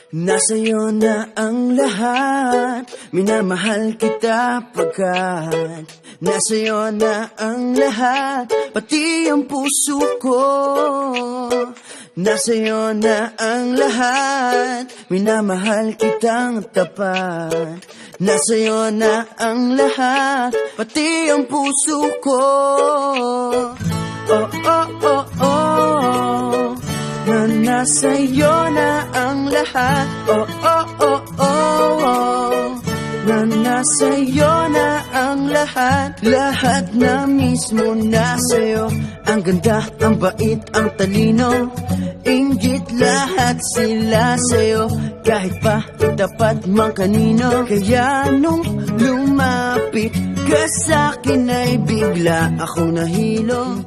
Nasa'yo na ang lahat, minamahal kita pagkat nasa'yo na ang lahat, pati ang puso ko. Nasa'yo na ang lahat, minamahal kitang tapat. Nasa'yo na ang lahat, pati ang puso ko. Oh, oh, oh, oh, na nasa'yo na ang lahat. Oh, oh, oh, oh, oh, na nasa'yo na ang lahat. Lahat na mismo nasa'yo. Ang ganda, ang bait, ang talino, inggit lahat sila sa'yo. Kahit pa itapat mang kanino. Kaya nung lumapit ka sa'kin ay bigla akong nahilo.